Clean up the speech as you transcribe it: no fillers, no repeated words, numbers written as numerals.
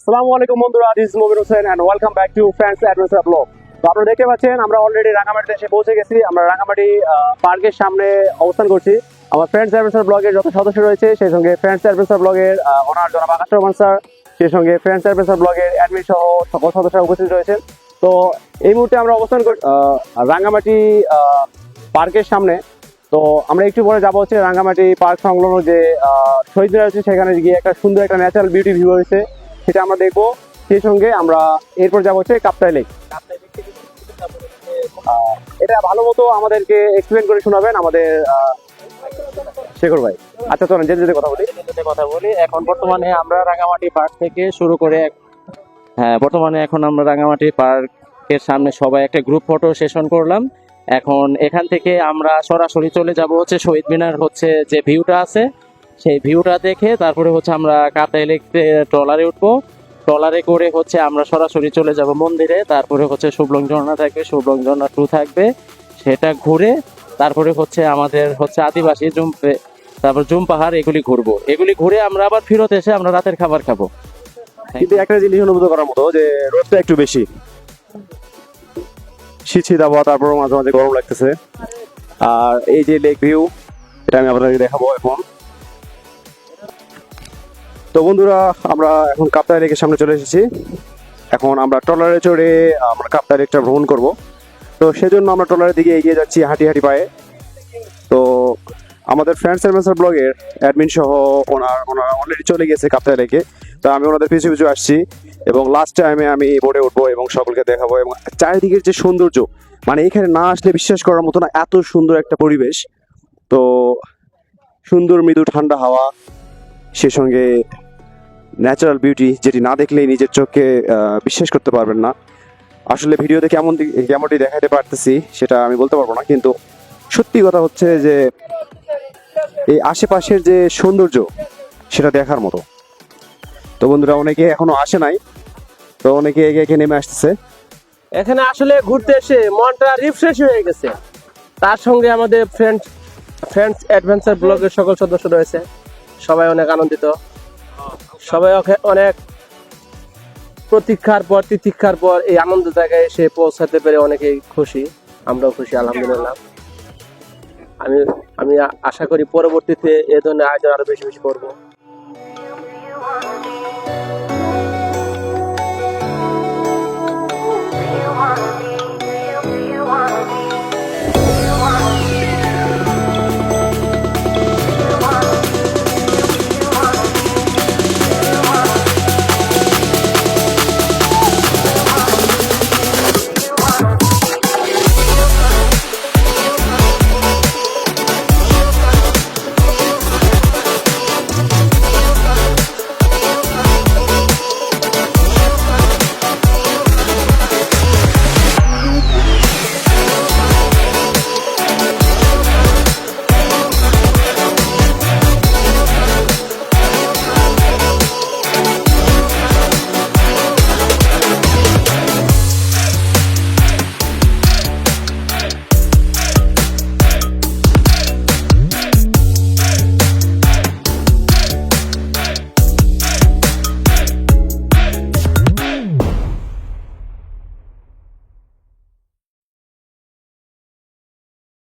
আসসালামু আলাইকুম বন্ধুরা, this is Mubin Hossain and welcome back to friends adventure blog. তো আপনারা দেখতে পাচ্ছেন আমরা অলরেডি রাঙামাটিতে এসে পৌঁছে গেছি। আমরা রাঙামাটি পার্কের সামনে অবস্থান করছি। আমার ফ্রেন্ডস অ্যাডভেঞ্চার ব্লগের যত সদস্য রয়েছে সেই সঙ্গে ফ্রেন্ডস অ্যাডভেঞ্চার ব্লগের ওনার জনাব আকাশ রহমান স্যার, সেই সঙ্গে ফ্রেন্ডস অ্যাডভেঞ্চার ব্লগের অ্যাডমিন সহ সকল সদস্যরা উপস্থিত রয়েছেন। তো এই মুহূর্তে আমরা অবস্থান করি রাঙামাটি পার্কের সামনে। তো আমরা একটু পরে যাবো হচ্ছে রাঙামাটি পার্ক সংলগ্ন যে শহীদ মিনার আছে, সেখানে গিয়ে একটা সুন্দর একটা ন্যাচারাল বিউটি ভিউ হয়েছে, সেটা আমরা দেখবো। সেই সঙ্গে আমরা এরপর যাবো হচ্ছে কাপ্তাই লেক। এটা ভালো মতো আমাদেরকে এক্সপ্লেন করে শোনাবেন আমাদের শেখর ভাই। আচ্ছা চলেন যেতে যেতে কথা বলি। এখন বর্তমানে আমরা রাঙামাটি পার্ক থেকে শুরু করে বর্তমানে এখন আমরা রাঙামাটি পার্কের সামনে সবাই একটা গ্রুপ ফটো সেশন করলাম। এখন এখান থেকে আমরা সরাসরি চলে যাব হচ্ছে শহীদ মিনার, হচ্ছে যে ভিউটা আছে সেই ভিউটা দেখে তারপরে হচ্ছে আমরা কাপ্তাই লেকে ট্রলারে উঠবো। ট্রলারে করে হচ্ছে আমরা সরাসরি চলে যাব মন্দিরে। তারপরে হচ্ছে শুভলং ঝর্ণা থাকবে, শুভলং ঝর্ণা 2 থাকবে, সেটা ঘুরে তারপরে হচ্ছে আমাদের হচ্ছে আদিবাসী তারপর জুম পাহাড়, এগুলি ঘুরবো। এগুলি ঘুরে আমরা আবার ফেরত এসে আমরা রাতের খাবার খাবো। কিন্তু একটা জিনিস অনুভূত করার মতো যে রোদটা একটু বেশি, শীত আবহাওয়া, তারপরও মাঝে মাঝে গরম লাগতেছে। আর এই যে লেক ভিউ, এটা আমি আপনাদেরকে দেখাবো এখন। তো বন্ধুরা, আমরা এখন কাপ্তাই লেকের সামনে চলে এসেছি। এখন আমরা ট্রলারে চড়ে আমরা কাপ্তাই লেকটা ভ্রমণ করব। তো সেজন্য আমরা ট্রলারের দিকে এগিয়ে যাচ্ছি হাঁটি হাঁটি পায়ে। তো আমাদের ফ্রেন্ডস অ্যাডভেঞ্চার ব্লগের অ্যাডমিন সহ ওনারা অলরেডি চলে গেছে কাপ্তাই লেকে। তো আমি ওনাদের পিছু পিছু আসছি এবং লাস্ট টাইমে আমি বোটে উঠবো এবং সকলকে দেখাবো। এবং চারিদিকের যে সৌন্দর্য, মানে এখানে না আসলে বিশ্বাস করার মতো না, এত সুন্দর একটা পরিবেশ। তো সুন্দর মৃদু ঠান্ডা হাওয়া, সে সঙ্গে ন্যাচারাল বিউটি, যেটি না দেখলেই নিজের চোখকে বিশ্বাস করতে পারবেন না। আসলে ভিডিওতে কেমনটি দেখাতে পারতেছি সেটা আমি বলতে পারবো না, কিন্তু সত্যি কথা হচ্ছে যে এই আশেপাশের যে সৌন্দর্য সেটা দেখার মতো। তো বন্ধুরা, অনেকে এখনো আসে নাই, তো অনেকে এগিয়ে এগিয়ে নেমে আসতেছে। এখানে আসলে ঘুরতে এসে মনটা রিফ্রেশ হয়ে গেছে। তার সঙ্গে আমাদের ফ্রেন্ডস অ্যাডভেঞ্চার ব্লগের সকল সদস্য রয়েছে, সবাই অনেক আনন্দিত। সবাই অনেক তিতিক্ষার পর এই আনন্দ জায়গায় এসে পৌঁছাতে পেরে অনেকেই খুশি, আমরাও খুশি আলহামদুলিল্লাহ। আমি আশা করি পরবর্তীতে এ ধরনের আয়োজন আরো বেশি বেশি করবো।